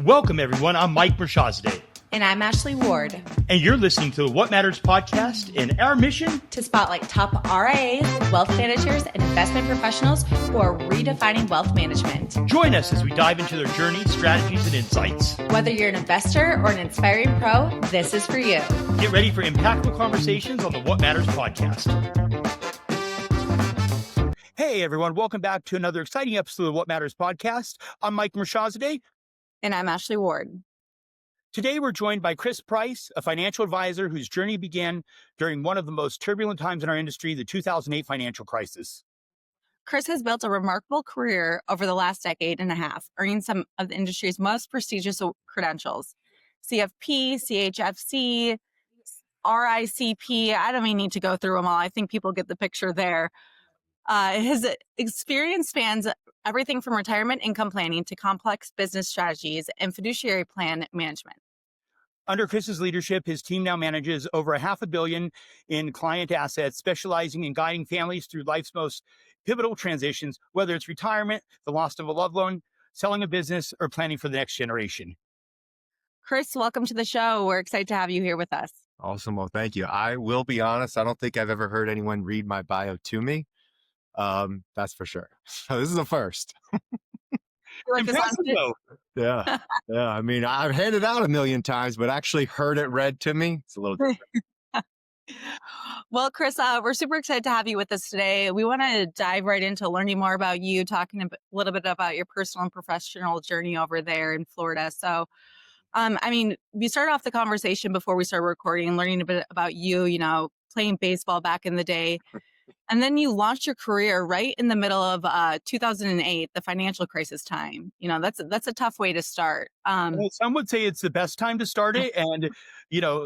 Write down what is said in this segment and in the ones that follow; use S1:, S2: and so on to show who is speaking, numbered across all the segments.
S1: Welcome, everyone. I'm Mike Mirshahzadeh.
S2: And I'm Ashley Ward.
S1: And you're listening to the What Matters podcast, and our mission
S2: to spotlight top RIAs, wealth managers, and investment professionals who are redefining wealth management.
S1: Join us as we dive into their journey, strategies, and insights.
S2: Whether you're an investor or an inspiring pro, this is for you.
S1: Get ready for impactful conversations on the What Matters podcast. Hey, everyone. Welcome back to another exciting episode of the What Matters podcast. I'm Mike Mirshahzadeh.
S2: And I'm Ashley Ward.
S1: Today, we're joined by Chris Price, a financial advisor whose journey began during one of the most turbulent times in our industry, the 2008 financial crisis.
S2: Chris has built a remarkable career over the last decade and a half, earning some of the industry's most prestigious credentials. CFP, CHFC, RICP. I don't even need to go through them all. I think people get the picture there. His experience spans everything from retirement income planning to complex business strategies and fiduciary plan management.
S1: Under Chris's leadership, his team now manages over $500 million in client assets, specializing in guiding families through life's most pivotal transitions, whether it's retirement, the loss of a loved one, selling a business, or planning for the next generation.
S2: Chris, welcome to the show. We're excited to have you here with us.
S3: Awesome. Well, thank you. I will be honest. I don't think I've ever heard anyone read my bio to me. That's for sure. So this is a first. Yeah. I mean, I've handed out a million times, but actually heard it read to me. It's a little different.
S2: Well, Chris, we're super excited to have you with us today. We want to dive right into learning more about you, talking a little bit about your personal and professional journey over there in Florida. So, we started off the conversation before we started recording, learning a bit about you, playing baseball back in the day. And then you launched your career right in the middle of 2008, the financial crisis time. That's a tough way to start.
S1: Well, some would say it's the best time to start it. And,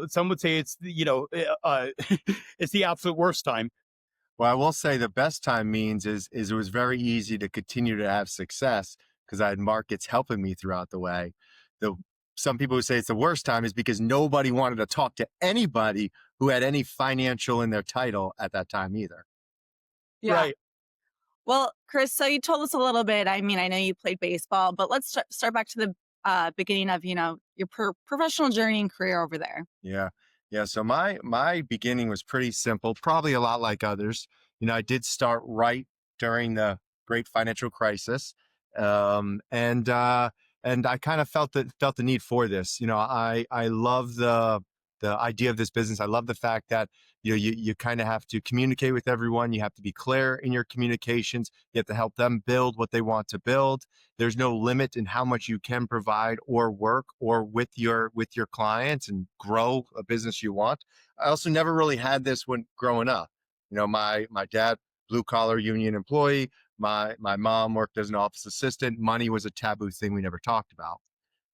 S1: some would say it's, it's the absolute worst time.
S3: Well, I will say the best time means is it was very easy to continue to have success because I had markets helping me throughout the way. Some people who say it's the worst time is because nobody wanted to talk to anybody who had any financial in their title at that time either.
S2: Yeah.
S1: Right.
S2: Well, Chris, so you told us a little bit. I know you played baseball, but let's start back to the beginning of, your professional journey and career over there.
S3: Yeah. So my beginning was pretty simple, probably a lot like others. I did start right during the great financial crisis. And I kind of felt the need for this. I love the idea of this business. I love the fact that you kind of have to communicate with everyone. You have to be clear in your communications. You have to help them build what they want to build. There's no limit in how much you can provide or work or with your clients and grow a business you want. I also never really had this when growing up. My dad, blue collar union employee. My mom worked as an office assistant. Money was a taboo thing we never talked about.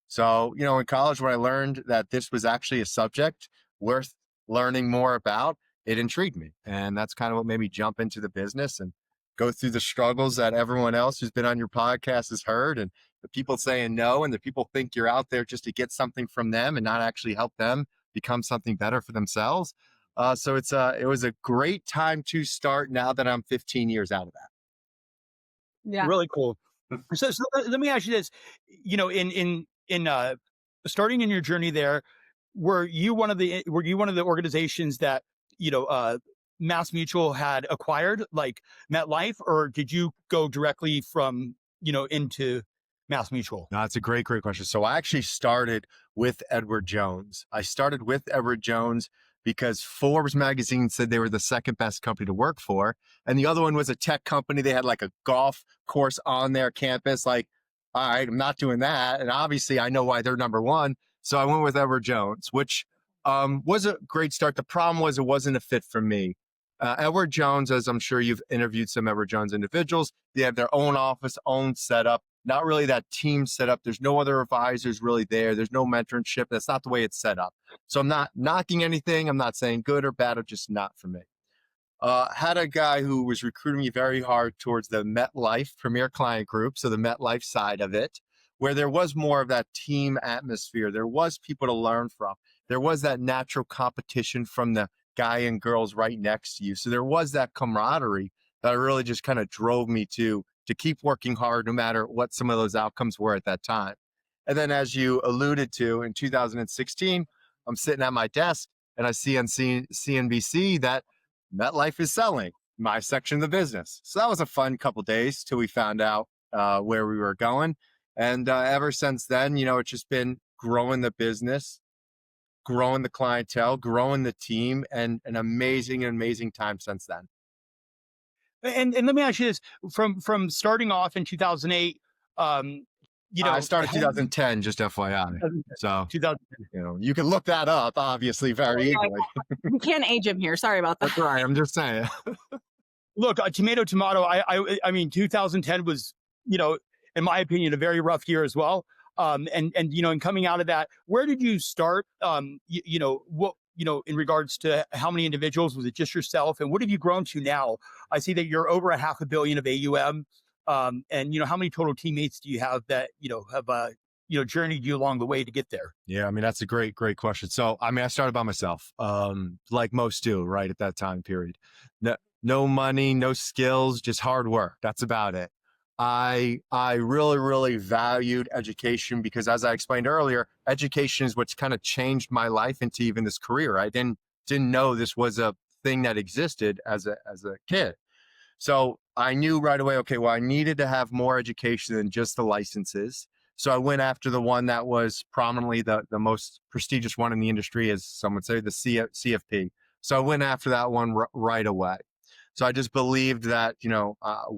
S3: So, in college, when I learned that this was actually a subject worth learning more about, it intrigued me. And that's kind of what made me jump into the business and go through the struggles that everyone else who's been on your podcast has heard, and the people saying no, and the people think you're out there just to get something from them and not actually help them become something better for themselves. So it was a great time to start now that I'm 15 years out of that.
S2: Yeah.
S1: Really cool. So let me ask you this, in starting in your journey there, were you one of the organizations that, Mass Mutual had acquired, like MetLife, or did you go directly from, into Mass Mutual?
S3: No, that's a great question. So I actually started with Edward Jones. I started with Edward Jones because Forbes magazine said they were the second best company to work for. And the other one was a tech company. They had like a golf course on their campus. Like, all right, I'm not doing that. And obviously I know why they're number one. So I went with Edward Jones, which was a great start. The problem was it wasn't a fit for me. Edward Jones, as I'm sure you've interviewed some Edward Jones individuals, they have their own office, own setup, not really that team setup. There's no other advisors really there. There's no mentorship. That's not the way it's set up. So I'm not knocking anything. I'm not saying good or bad, or just not for me. Had a guy who was recruiting me very hard towards the MetLife Premier Client Group, so the MetLife side of it, where there was more of that team atmosphere. There was people to learn from. There was that natural competition from the guy and girls right next to you. So there was that camaraderie that really just kind of drove me to keep working hard no matter what some of those outcomes were at that time. And then, as you alluded to, in 2016, I'm sitting at my desk and I see on CNBC that MetLife is selling my section of the business. So that was a fun couple days till we found out where we were going. And ever since then, it's just been growing the business, growing the clientele, growing the team, and an amazing time since then.
S1: And let me ask you this: from starting off in 2008, um,
S3: I started
S1: how did you
S3: 2010, just FYI. So,
S1: 2010?
S3: you can look that up, obviously, very easily.
S2: We can't age him here. Sorry about that.
S3: That's right. I'm just saying.
S1: Look, tomato. I mean, 2010 was, in my opinion, a very rough year as well. And coming out of that, where did you start? What in regards to how many individuals, was it just yourself, and what have you grown to now? I see that you're over a half a billion of AUM. And how many total teammates do you have that have journeyed you along the way to get there?
S3: Yeah, I mean, that's a great question. So, I mean, I started by myself, like most do, right, at that time period. No money, no skills, just hard work. That's about it. I really valued education because, as I explained earlier, education is what's kind of changed my life into even this career. I didn't know this was a thing that existed as a kid. So I knew right away, okay, well, I needed to have more education than just the licenses. So I went after the one that was prominently the most prestigious one in the industry, as some would say, the CFP. So I went after that one right away. So I just believed that,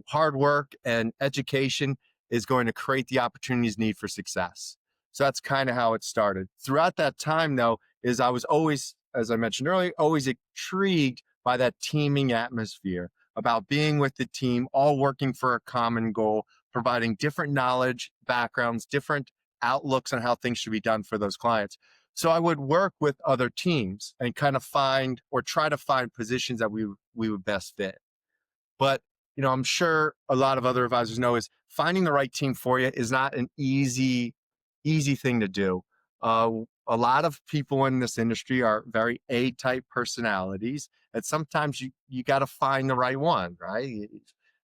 S3: hard work and education is going to create the opportunities needed for success. So that's kind of how it started. Throughout that time, though, is I was always, as I mentioned earlier, always intrigued by that teaming atmosphere, about being with the team, all working for a common goal, providing different knowledge, backgrounds, different outlooks on how things should be done for those clients. So I would work with other teams and kind of find or try to find positions that we would best fit. But, I'm sure a lot of other advisors know is finding the right team for you is not an easy thing to do. A lot of people in this industry are very A-type personalities, and sometimes you got to find the right one, right?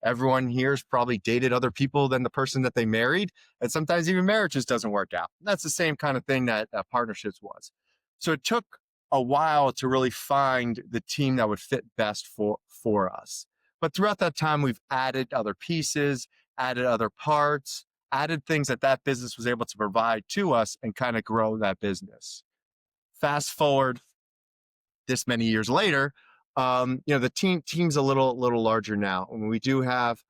S3: Everyone here has probably dated other people than the person that they married, and sometimes even marriages doesn't work out. That's the same kind of thing that partnerships was. So it took a while to really find the team that would fit best for us. But throughout that time, we've added other pieces, added other parts, added things that business was able to provide to us and kind of grow that business. Fast forward this many years later, the team's a little larger now. And we do have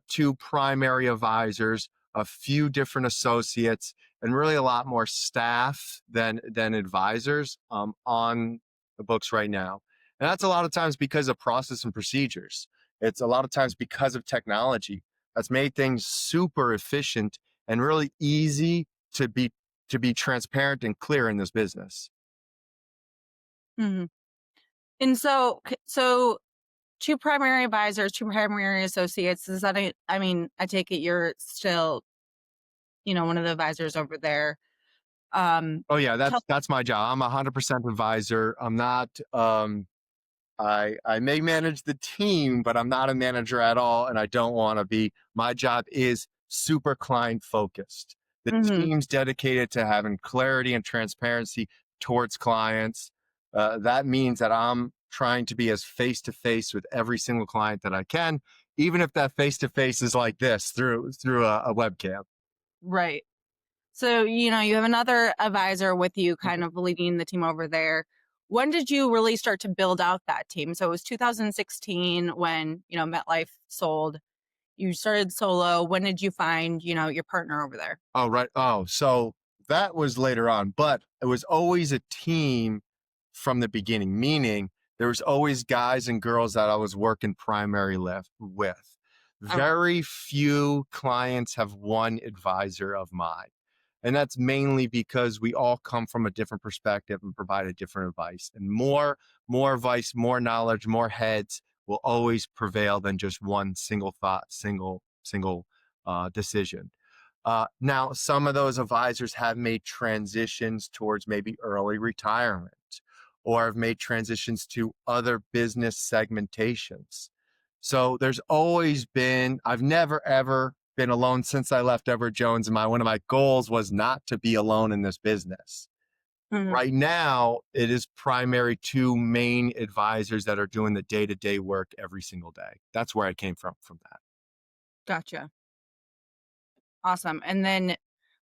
S3: two primary advisors, a few different associates, and really a lot more staff than advisors on the books right now. And that's a lot of times because of process and procedures. It's a lot of times because of technology that's made things super efficient and really easy to be transparent and clear in this business.
S2: Mhm. And so two primary advisors, two primary associates. Is that I take it you're still, one of the advisors over there.
S3: Oh yeah,
S2: Tell-
S3: that's my job. I'm 100% advisor. I'm not. I may manage the team, but I'm not a manager at all, and I don't want to be. My job is super client focused. The
S2: Mhm.
S3: team's dedicated to having clarity and transparency towards clients. That means that I'm trying to be as face to face with every single client that I can, even if that face to face is like this through a webcam.
S2: Right. So, you have another advisor with you kind of leading the team over there. When did you really start to build out that team? So it was 2016 when, MetLife sold. You started solo. When did you find, your partner over there?
S3: Oh, right. Oh, so that was later on, but it was always a team from the beginning, meaning there was always guys and girls that I was working primary left with.
S2: Okay.
S3: Very few clients have one advisor of mine. And that's mainly because we all come from a different perspective and provide a different advice. And more advice, more knowledge, more heads will always prevail than just one single thought, single decision. Now, some of those advisors have made transitions towards maybe early retirement or have made transitions to other business segmentations. So there's always been, I've never ever been alone since I left Edward Jones, and one of my goals was not to be alone in this business.
S2: Mhm.
S3: Right now, it is primary two main advisors that are doing the day-to-day work every single day. That's where I came from that.
S2: Gotcha. Awesome. And then,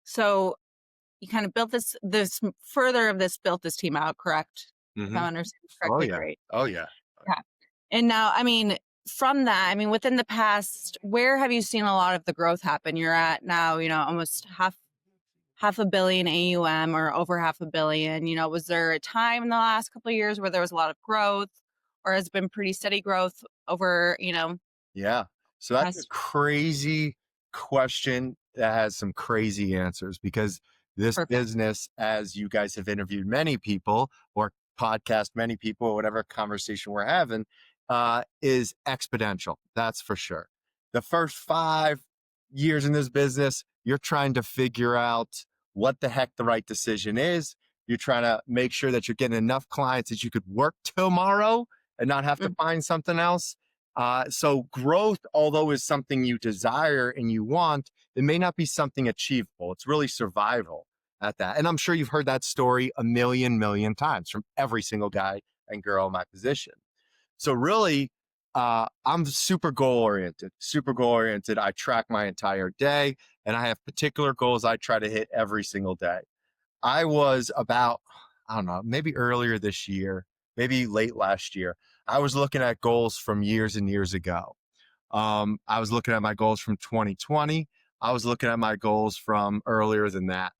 S2: so you kind of built built this team out, correct? If
S3: Hmm.
S2: I'm understanding
S3: Oh
S2: correctly,
S3: yeah.
S2: great.
S3: Oh yeah.
S2: Yeah. And now, I mean, from that, I mean, within the past, where have you seen a lot of the growth happen? You're at now, almost half a billion AUM, or over half a billion. Was there a time in the last couple of years where there was a lot of growth, or has it been pretty steady growth over,
S3: Yeah. So that's a
S2: past?
S3: crazy question that has some crazy answers, because this
S2: Perfect.
S3: business, as you guys have interviewed many people or podcast many people, whatever conversation we're having, is exponential. That's for sure. The first 5 years in this business, you're trying to figure out what the heck the right decision is. You're trying to make sure that you're getting enough clients that you could work tomorrow and not have to
S2: Mm,
S3: find something else. So growth, although is something you desire and you want, it may not be something achievable. It's really survival at that. And I'm sure you've heard that story a million times from every single guy and girl in my position. So really, I'm super goal oriented, super goal oriented. I track my entire day, and I have particular goals I try to hit every single day. I was about, I don't know, maybe earlier this year, maybe late last year, I was looking at goals from years and years ago. I was looking at my goals from 2020. I was looking at my goals from earlier than that.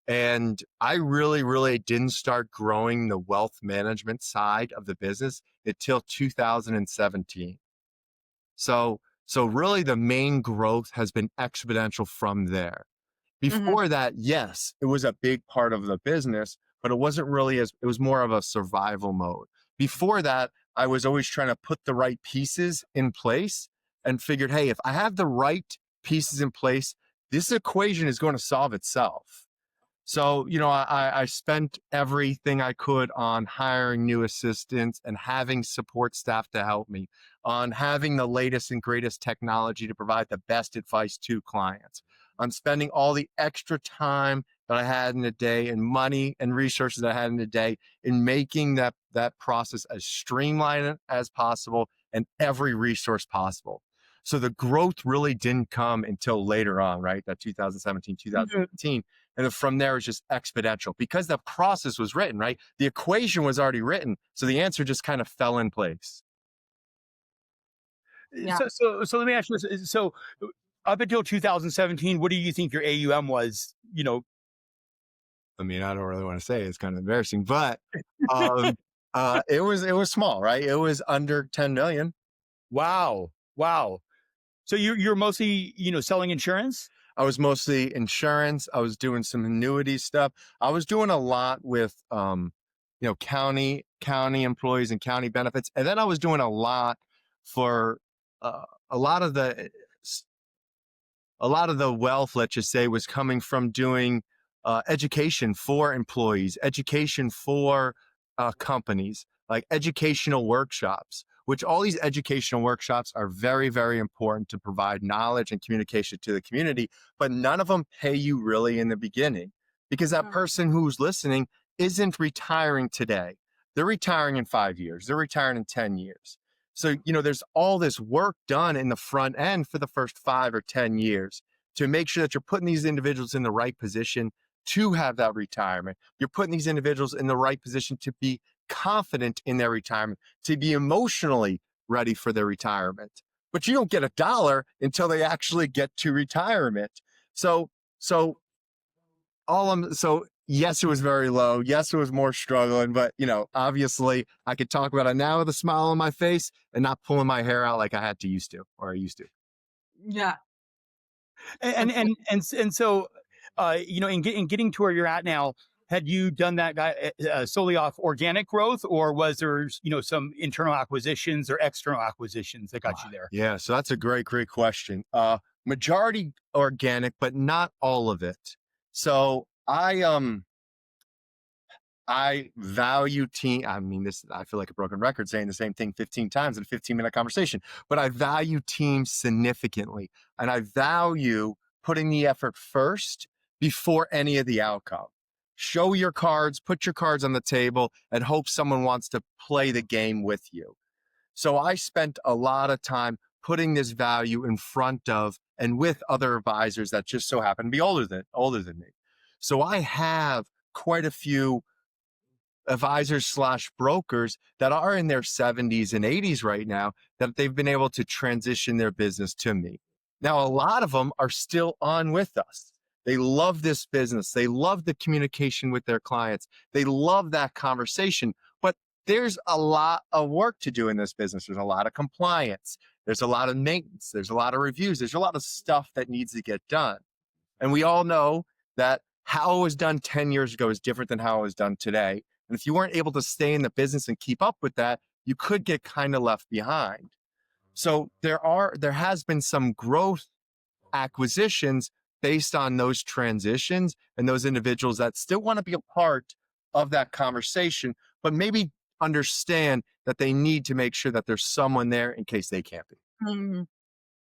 S3: And I really didn't start growing the wealth management side of the business until 2017. So really the main growth has been exponential from there.
S2: mhm,
S3: Before that, yes, it was a big part of the business, but it wasn't really it was more of a survival mode. Before that, I was always trying to put the right pieces in place and figured, hey, if I have the right pieces in place, this equation is going to solve itself. So, I spent everything I could on hiring new assistants and having support staff to help me, on having the latest and greatest technology to provide the best advice to clients, on spending all the extra time that I had in a day and money and resources that I had in a day in making that process as streamlined as possible and every resource possible. So the growth really didn't come until later on, right? That 2017,
S2: mhm.
S3: 2018. And then from there, it's just exponential because the process was written, right? The equation was already written. So the answer just kind of fell in place.
S2: Yeah.
S1: So let me ask you this. So up until 2017, what do you think your AUM was?
S3: I mean, I don't really want to say it's kind of embarrassing, but um, it was small, right? It was under 10 million.
S1: Wow. Wow. So you're mostly, selling insurance?
S3: I was mostly insurance. I was doing some annuity stuff. I was doing a lot with county employees and county benefits, and then I was doing a lot for a lot of the a lot of the wealth, let's just say, was coming from doing education for employees, education for companies, like educational workshops, which all these educational workshops are very important to provide knowledge and communication to the community, but none of them pay you really in the beginning because that
S2: Mm,
S3: person who's listening isn't retiring today. They're retiring in 5 years, they're retiring in 10 years. So, there's all this work done in the front end for the first 5 or 10 years to make sure that you're putting these individuals in the right position to have that retirement. You're putting these individuals in the right position to be confident in their retirement, to be emotionally ready for their retirement. But you don't get a dollar until they actually get to retirement. So, so so yes, it was very low. Yes, it was more struggling, but obviously I could talk about it now with a smile on my face and not pulling my hair out like I had to used to, or I used to.
S2: yeah.
S1: And
S2: That's
S1: and and and so, in getting to where you're at now, had you done that guy solely off organic growth, or was there, some internal acquisitions or external acquisitions that got you there?
S3: Yeah, so that's a great question. Majority organic, but not all of it. So I value team. I mean, this, I feel like a broken record saying the same thing 15 times in a 15-minute conversation, but I value teams significantly. And I value putting the effort first before any of the outcome. Show your cards, put your cards on the table, and hope someone wants to play the game with you. So I spent a lot of time putting this value in front of and with other advisors that just so happen to be older than me. So I have quite a few advisors slash brokers that are in their 70s and 80s right now that they've been able to transition their business to me. Now, a lot of them are still on with us. They love this business. They love the communication with their clients. They love that conversation. But there's a lot of work to do in this business. There's a lot of compliance. There's a lot of maintenance. There's a lot of reviews. There's a lot of stuff that needs to get done. And we all know that how it was done 10 years ago is different than how it was done today. And if you weren't able to stay in the business and keep up with that, you could get kind of left behind. So there has been some growth acquisitions based on those transitions and those individuals that still want to be a part of that conversation, but maybe understand that they need to make sure that there's someone there in case they can't be.
S2: Mhm.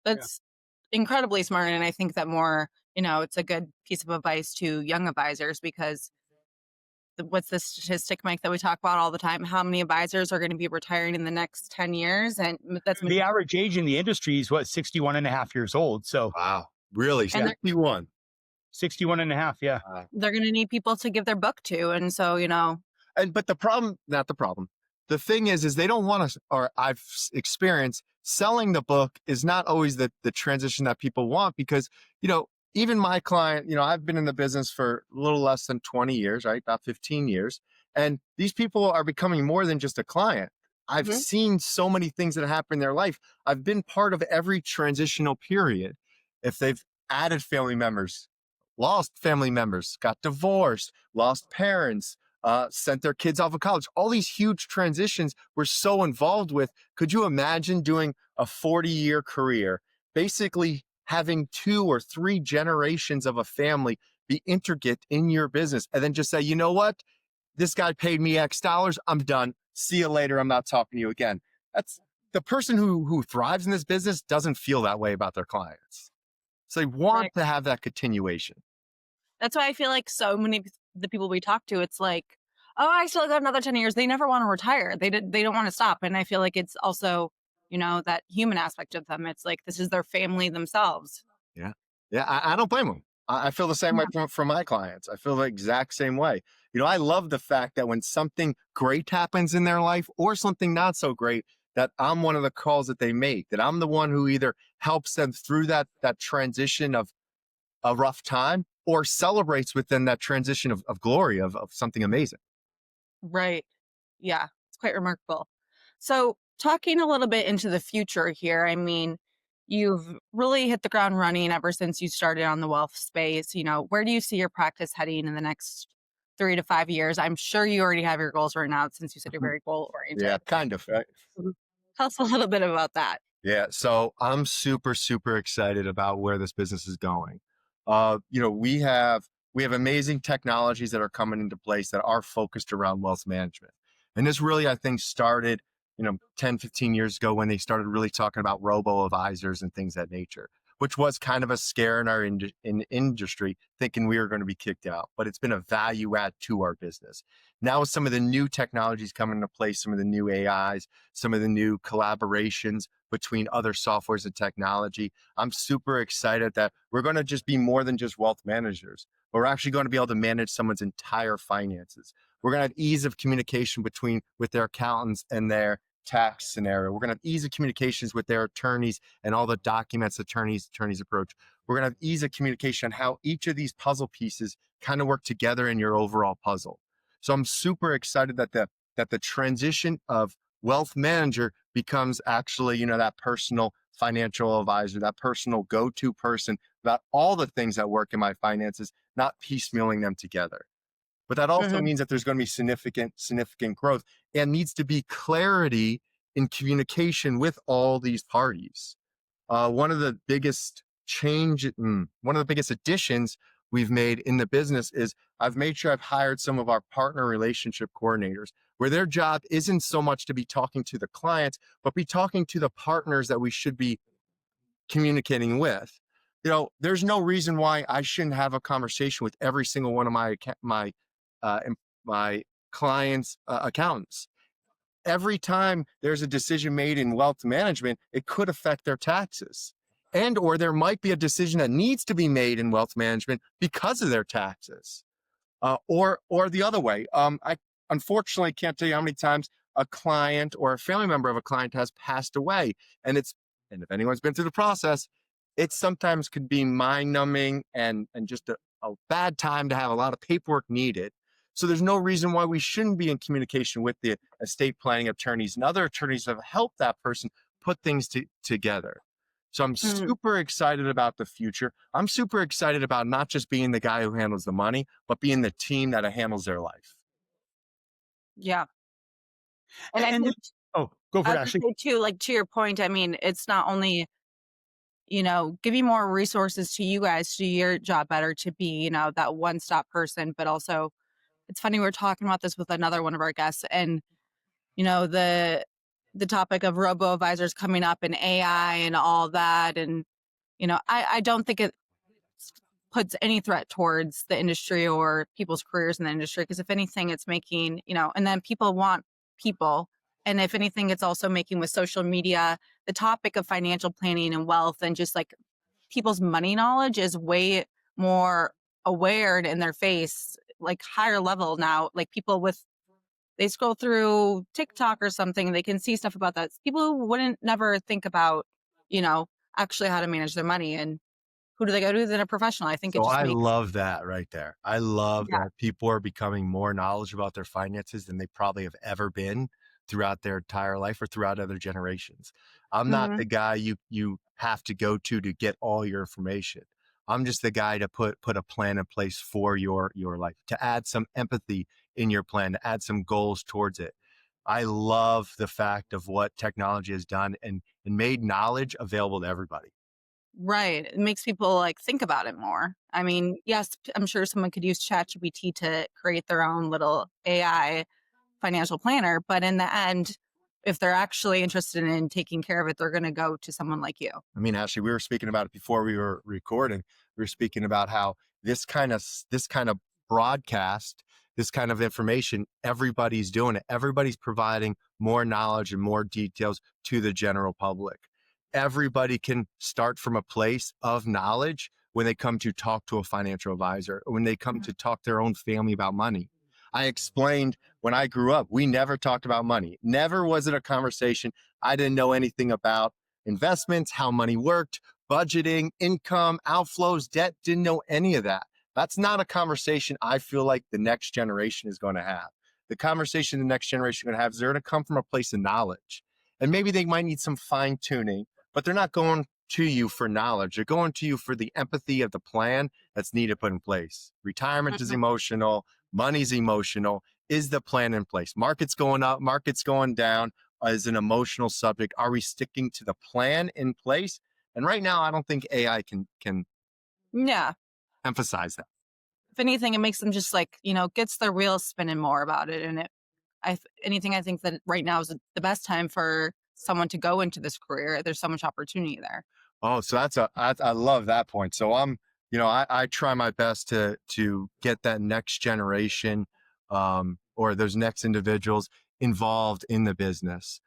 S2: That's incredibly smart. And I think that more, it's a good piece of advice to young advisors because what's the statistic, Mike, that we talk about all the time? How many advisors are going to be retiring in the next 10 years? And that's,
S1: The average age in the industry is what, 61 and a half years old. So
S3: Wow. Really?
S2: and
S3: 61.
S1: 61 and a half. Yeah.
S2: they're going to need people to give their book to. And so,
S3: But the problem, not the problem. The thing is they don't want to, or I've experienced selling the book is not always the transition that people want because, even my client, I've been in the business for a little less than 20 years, right? About 15 years. And these people are becoming more than just a client. I've
S2: Mhm.
S3: seen so many things that happen in their life. I've been part of every transitional period. If they've added family members, lost family members, got divorced, lost parents, sent their kids off of college. All these huge transitions we're so involved with. Could you imagine doing a 40-year career, basically having 2 or 3 generations of a family be intricate in your business, and then just say, you know what? This guy paid me X dollars. I'm done. See you later. I'm not talking to you again. That's the person who thrives in this business doesn't feel that way about their clients. So they want
S2: Right.
S3: to have that continuation.
S2: That's why I feel like so many of the people we talk to, it's like, oh, I still got another 10 years. They never want to retire. They don't want to stop. And I feel like it's also, that human aspect of them. It's like, this is their family themselves.
S3: Yeah. Yeah. I don't blame them. I feel the same way
S2: Yeah.
S3: from my clients. I feel the exact same way. I love the fact that when something great happens in their life or something not so great, that I'm one of the calls that they make, that I'm the one who either helps them through that transition of a rough time or celebrates with them that transition of glory of something amazing.
S2: Right. Yeah. It's quite remarkable. So, talking a little bit into the future here, I mean, you've really hit the ground running ever since you started on the wealth space. Where do you see your practice heading in the next 3 to 5 years? I'm sure you already have your goals written out since you said you're very goal
S3: Yeah,
S2: oriented.
S3: kind of. Right?
S2: Tell us a little bit about that.
S3: Yeah. So I'm super, super excited about where this business is going. We have amazing technologies that are coming into place that are focused around wealth management. And this really, I think, started, 10, 15 years ago when they started really talking about robo advisors and things of that nature, which was kind of a scare in our industry, thinking we were going to be kicked out. But it's been a value add to our business. Now, with some of the new technologies coming into place, some of the new AIs, some of the new collaborations between other softwares and technology, I'm super excited that we're going to just be more than just wealth managers. We're actually going to be able to manage someone's entire finances. We're going to have ease of communication with their accountants and their tax scenario. We're going to have ease of communications with their attorneys and all the documents attorneys approach. We're going to have ease of communication on how each of these puzzle pieces kind of work together in your overall puzzle. So I'm super excited that the transition of wealth manager becomes actually, that personal financial advisor, that personal go-to person about all the things that work in my finances, not piecemealing them together. But that also
S2: Mhm.
S3: means that there's going to be significant growth and needs to be clarity in communication with all these parties. One of the biggest additions we've made in the business is I've made sure I've hired some of our partner relationship coordinators where their job isn't so much to be talking to the clients, but be talking to the partners that we should be communicating with. There's no reason why I shouldn't have a conversation with every single one of my clients' accountants. Every time there's a decision made in wealth management, it could affect their taxes. And or there might be a decision that needs to be made in wealth management because of their taxes. Or the other way. I unfortunately can't tell you how many times a client or a family member of a client has passed away. And if anyone's been through the process, it sometimes could be mind numbing and just a bad time to have a lot of paperwork needed. So there's no reason why we shouldn't be in communication with the estate planning attorneys and other attorneys that have helped that person put things together. So I'm
S2: Mm,
S3: super excited about the future. I'm super excited about not just being the guy who handles the money, but being the team that handles their life.
S2: yeah. And I
S1: And then,
S2: think
S1: oh, go
S2: I
S1: for it,
S2: was
S1: Ashley.
S2: gonna say too, like to your point, I mean, it's not only, giving more resources to you guys to do your job better to be, that one-stop person, but also it's funny, we were talking about this with another one of our guests and, the topic of robo advisors coming up and AI and all that. And, I don't think it puts any threat towards the industry or people's careers in the industry. Because if anything, it's making, and then people want people. And if anything, it's also making with social media, the topic of financial planning and wealth and just like people's money knowledge is way more aware and in their face, like higher level now. Like they scroll through TikTok or something, and they can see stuff about that. People who wouldn't never think about, you know, actually how to manage their money and who do they go to than a professional. I think it
S3: So
S2: just
S3: I
S2: makes,
S3: love that right there. I love
S2: yeah.
S3: that people are becoming more knowledgeable about their finances than they probably have ever been throughout their entire life or throughout other generations. I'm not
S2: Hmm.
S3: the guy you have to go to get all your information. I'm just the guy to put a plan in place for your life, to add some empathy in your plan, to add some goals towards it. I love the fact of what technology has done and made knowledge available to everybody.
S2: Right. It makes people like think about it more. I mean, yes, I'm sure someone could use ChatGPT to create their own little AI financial planner, but in the end, if they're actually interested in taking care of it, they're going to go to someone like you.
S3: I mean, actually, we were speaking about it before we were recording. We were speaking about how this kind of broadcast, this kind of information, everybody's doing it. Everybody's providing more knowledge and more details to the general public. Everybody can start from a place of knowledge when they come to talk to a financial advisor, or when they come to talk to their own family about money. I explained when I grew up, we never talked about money. Never was it a conversation. I didn't know anything about investments, how money worked, budgeting, income, outflows, debt, didn't know any of that. That's not a conversation I feel like the next generation is going to have. The conversation the next generation is going to have is they're going to come from a place of knowledge. And maybe they might need some fine tuning, but they're not going to you for knowledge. They're going to you for the empathy of the plan that's needed to put in place. Retirement is
S2: Mhm.
S3: emotional, money's emotional. Is the plan in place? Market's going up, market's going down is an emotional subject. Are we sticking to the plan in place? And right now, I don't think AI can
S2: Yeah.
S3: emphasize that.
S2: If anything, it makes them just like, gets their wheels spinning more about it. And anything, I think that right now is the best time for someone to go into this career. There's so much opportunity there.
S3: Oh, so I love that point. So I try my best to get that next generation, or those next individuals involved in the business.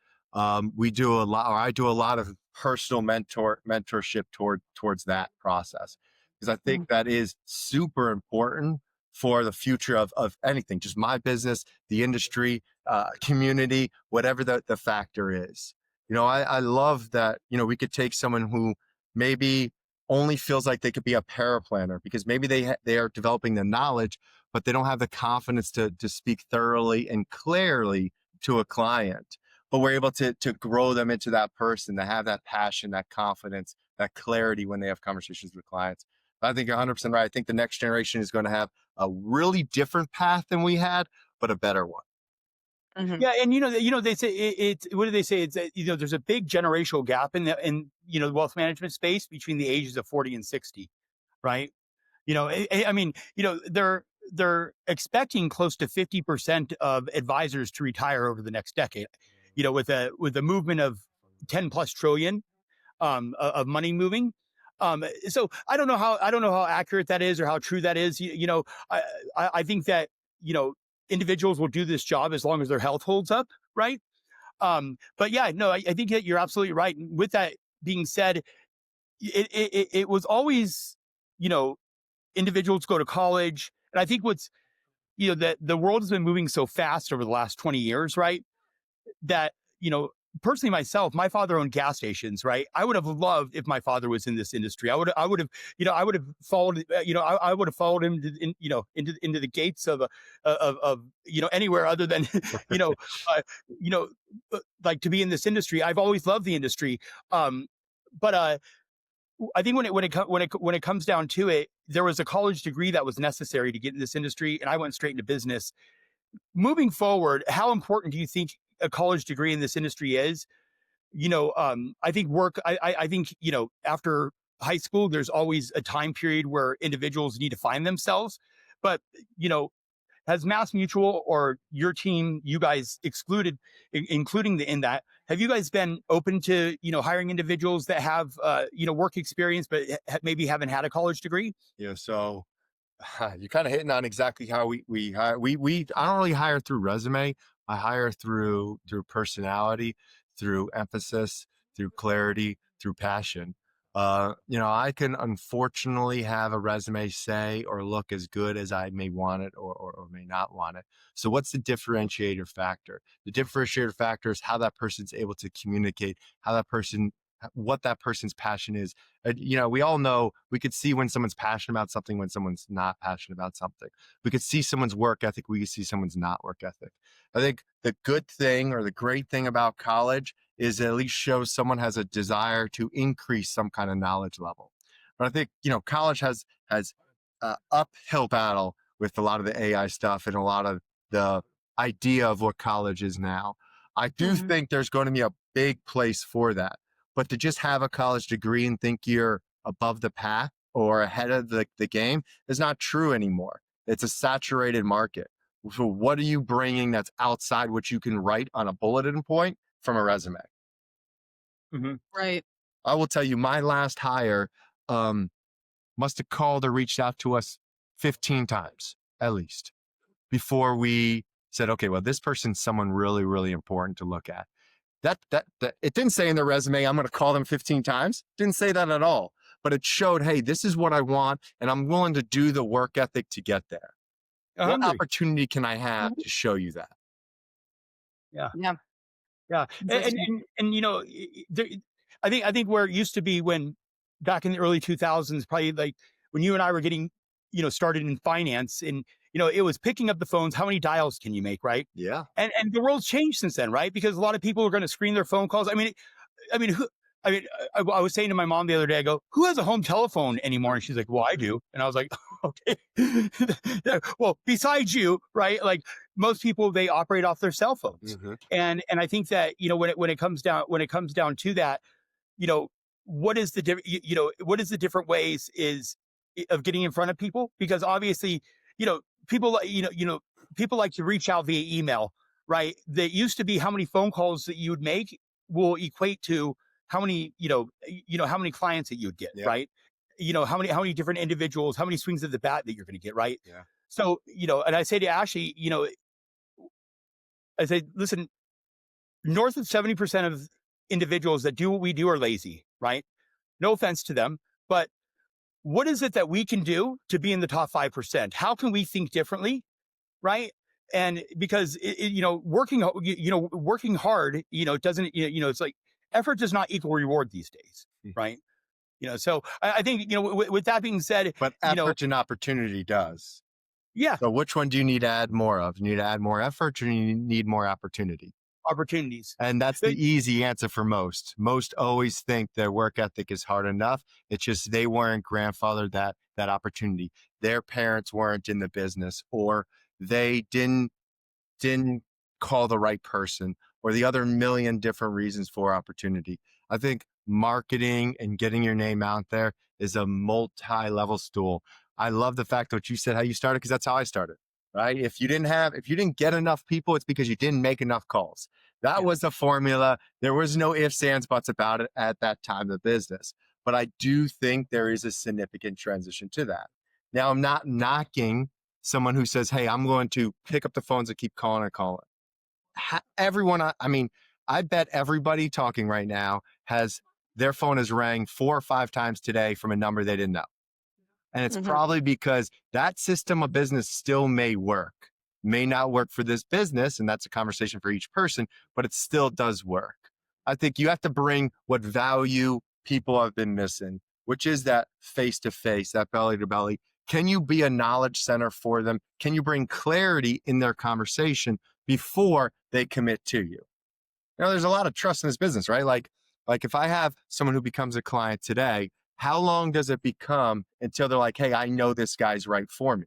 S3: We do a lot, or I do a lot of personal mentorship towards that process because I think
S2: Mhm.
S3: that is super important for the future of anything, just my business, the industry, community, whatever the factor is. I love that, we could take someone who maybe only feels like they could be a paraplanner because maybe they are developing the knowledge, but they don't have the confidence to speak thoroughly and clearly to a client. But we're able to grow them into that person, to have that passion, that confidence, that clarity when they have conversations with clients. I think you're 100% right. I think the next generation is going to have a really different path than we had, but a better one.
S2: Mhm.
S1: Yeah, and they say it's what do they say? It's there's a big generational gap in the wealth management space between the ages of 40 and 60, right? I mean, they're expecting close to 50% of advisors to retire over the next decade. With a movement of 10 plus trillion of money moving. So I don't know how accurate that is or how true that is. I I think that you know individuals will do this job as long as their health holds up, right? But yeah, no, I think that you're absolutely right. With that being said, it was always you know individuals go to college, and I think what's that the world has been moving so fast over the last 20 years, right? That personally myself, my father owned gas stations, right? I would have loved if my father was in this industry. I would have followed, I would have followed him into the gates of anywhere other than you know uh, you know like to be in this industry. I've always loved the industry. Um but I think when it comes down to it, there was a college degree that was necessary to get in this industry, and I went straight into business. Moving forward, how important do you think a college degree in this industry is? I think I think after high school, there's always a time period where individuals need to find themselves. But you know, has Mass Mutual or your team, you guys excluded, including in that, have you guys been open to hiring individuals that have work experience but maybe haven't had a college degree?
S3: So you're kind of hitting on exactly how we hire. We I don't really hire through resume. I hire through personality, through emphasis, through clarity, through passion. I can unfortunately have a resume say or look as good as I may want it or may not want it. So what's the differentiator factor? The differentiator factor is how that person's able to communicate, what that person's passion is. We all know, we could see when someone's passionate about something, when someone's not passionate about something. We could see someone's work ethic. We could see someone's not work ethic. I think the good thing or the great thing about college is it at least shows someone has a desire to increase some kind of knowledge level. But I think, college has uphill battle with a lot of the AI stuff and a lot of the idea of what college is now. I do
S2: Mhm.
S3: think there's going to be a big place for that. But to just have a college degree and think you're above the pack or ahead of the game is not true anymore. It's a saturated market. So what are you bringing that's outside what you can write on a bulletin point from a resume?
S1: Hmm.
S2: Right.
S3: I will tell you, my last hire must have called or reached out to us 15 times at least before we said, okay, well, this person's someone really, really important to look at. That it didn't say in their resume, I'm going to call them 15 times. Didn't say that at all. But it showed, hey, this is what I want, and I'm willing to do the work ethic to get there. What
S1: Hungry.
S3: opportunity can I have
S2: Mhm.
S3: to show you that?
S1: Yeah.
S2: Yeah.
S1: Yeah,
S2: Interesting.
S1: I think where it used to be when back in the early 2000s, probably like when you and I were getting started in finance, and it was picking up the phones. How many dials can you make, right?
S3: Yeah.
S1: And the world's changed since then, right? Because a lot of people are going to screen their phone calls. Who? I was saying to my mom the other day, I go, "Who has a home telephone anymore?" And she's like, "Well, I do." And I was like, "Okay, yeah, well, besides you, right? Like most people, they operate off their cell phones,
S3: Hmm.
S1: and I think that when it comes down to that, you know, what is the different ways of getting in front of people? Because obviously, you know, people like people like to reach out via email, right? That used to be how many phone calls that you would make will equate to how many how many clients that you'd get,
S3: Yeah.
S1: right? How many different individuals, how many swings of the bat that you're going to get, right?
S3: Yeah.
S1: So and I say to Ashley, I say, listen, north of 70% of individuals that do what we do are lazy, right? No offense to them, but what is it that we can do to be in the top 5%? How can we think differently, right? And because working hard, it doesn't, it's like effort does not equal reward these days, right? So I think, with that being said,
S3: But effort and opportunity does.
S1: yeah,
S3: So which one do you need to add more of? You need to add more effort or you need more opportunity?
S1: opportunities.
S3: And that's the
S1: But
S3: easy answer for most. Most always think their work ethic is hard enough. It's just they weren't grandfathered that opportunity. Their parents weren't in the business, or they didn't call the right person, or the other million different reasons for opportunity. I think marketing and getting your name out there is a multi-level stool. I love the fact that you said how you started, because that's how I started, right? If you didn't get enough people, it's because you didn't make enough calls. That
S1: Yeah.
S3: was the formula. There was no ifs, ands, buts about it at that time of business. But I do think there is a significant transition to that. Now, I'm not knocking someone who says, hey, I'm going to pick up the phones and keep calling and calling. Everyone, I mean, I bet everybody talking right now has their phone has rang 4 or 5 times today from a number they didn't know. And it's
S2: Mhm.
S3: probably because that system of business still may work, may not work for this business. And that's a conversation for each person, but it still does work. I think you have to bring what value people have been missing, which is that face to face, that belly to belly. Can you be a knowledge center for them? Can you bring clarity in their conversation before they commit to you? There's a lot of trust in this business, right? Like if I have someone who becomes a client today, how long does it become until they're like, hey, I know this guy's right for me?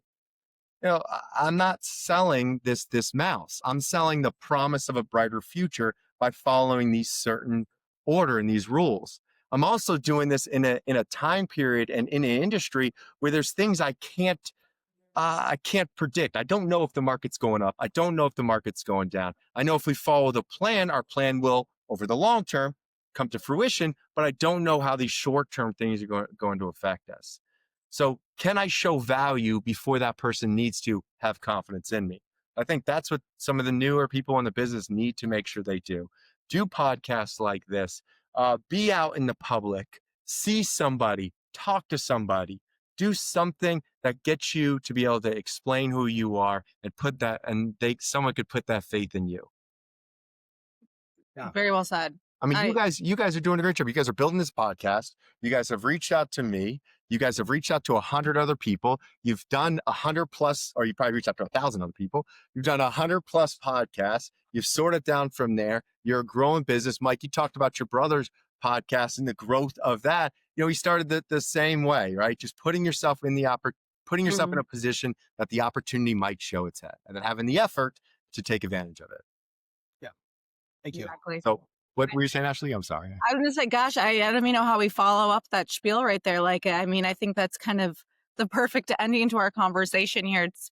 S3: I'm not selling this mouse. I'm selling the promise of a brighter future by following these certain order and these rules. I'm also doing this in a time period and in an industry where there's things I can't predict. I don't know if the market's going up. I don't know if the market's going down. I know if we follow the plan, our plan will, over the long term, come to fruition, but I don't know how these short term things are going to affect us. So, can I show value before that person needs to have confidence in me? I think that's what some of the newer people in the business need to make sure they do. Do podcasts like this, be out in the public, see somebody, talk to somebody, do something that gets you to be able to explain who you are and put that, and someone could put that faith in you.
S1: Yeah.
S2: Very well said.
S3: I mean,
S2: I
S3: you guys are doing a great job. You guys are building this podcast. You guys have reached out to me. You guys have reached out to 100 other people. You've done 100 plus, or you probably reached out to 1,000 other people. You've done 100 plus podcasts. You've sorted down from there. You're a growing business. Mike, you talked about your brother's podcast and the growth of that. He started the same way, right? Just putting yourself in putting yourself in
S2: Mhm.
S3: a position that the opportunity might show its head, and then having the effort to take advantage of it.
S1: Yeah. Thank you.
S2: Exactly.
S3: So, what were you saying, Ashley? I'm sorry.
S2: I was gonna say, gosh, I don't even know how we follow up that spiel right there. Like, I mean, I think that's kind of the perfect ending to our conversation here. It's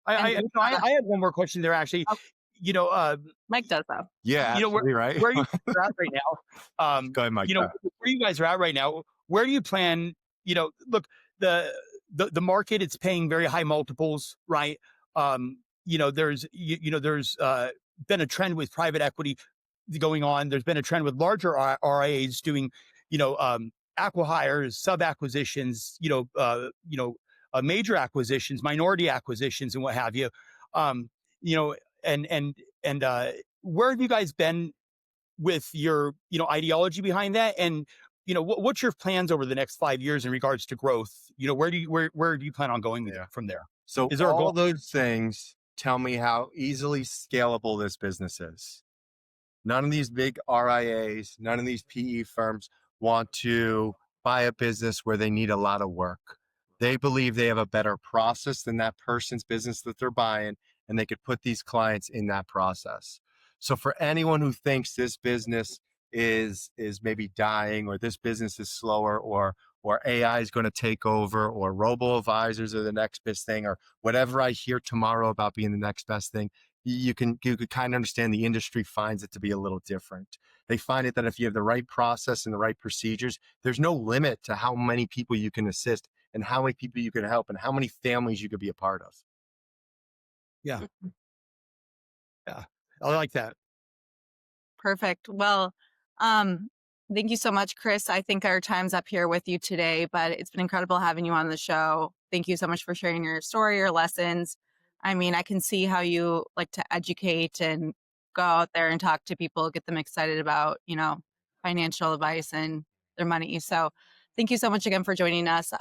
S1: I
S2: and
S1: you know, I had one more question there actually.
S2: oh,
S1: You know,
S2: Mike does though.
S3: Yeah,
S1: you know
S3: absolutely right.
S1: where you guys are at right now.
S3: Go ahead, Mike.
S1: Where you guys are at right now. Where do you plan? Look, the the market, it's paying very high multiples, right? There's been a trend with private equity going on. There's been a trend with larger RIAs doing, acquihires, sub acquisitions, major acquisitions, minority acquisitions, and what have you. Um, you know, and where have you guys been with your, ideology behind that? And, what's your plans over the next 5 years in regards to growth? Where do you plan on going
S3: Yeah.
S1: from there?
S3: So
S1: Is there a
S3: all
S1: goal?
S3: those things tell me how easily scalable this business is. None of these big RIAs, none of these PE firms want to buy a business where they need a lot of work. They believe they have a better process than that person's business that they're buying, and they could put these clients in that process. So for anyone who thinks this business is maybe dying, or this business is slower, or AI is going to take over, or robo advisors are the next best thing, or whatever I hear tomorrow about being the next best thing, you can kind of understand the industry finds it to be a little different. They find it that if you have the right process and the right procedures, there's no limit to how many people you can assist and how many people you can help and how many families you could be a part of.
S1: Yeah. Yeah. I like that.
S2: Perfect. Well, um, thank you so much, Chris. I think our time's up here with you today, but it's been incredible having you on the show. Thank you so much for sharing your story, your lessons. I mean, I can see how you like to educate and go out there and talk to people, get them excited about, financial advice and their money. So thank you so much again for joining us.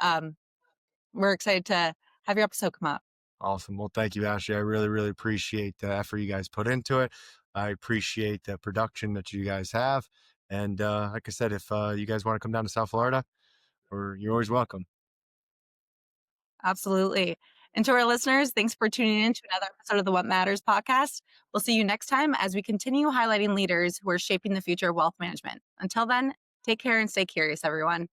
S2: We're excited to have your episode come out.
S3: Awesome. Well, thank you, Ashley. I really, really appreciate the effort you guys put into it. I appreciate the production that you guys have. And like I said, if you guys want to come down to South Florida, you're always welcome.
S2: Absolutely. And to our listeners, thanks for tuning in to another episode of the What Matters podcast. We'll see you next time as we continue highlighting leaders who are shaping the future of wealth management. Until then, take care and stay curious, everyone.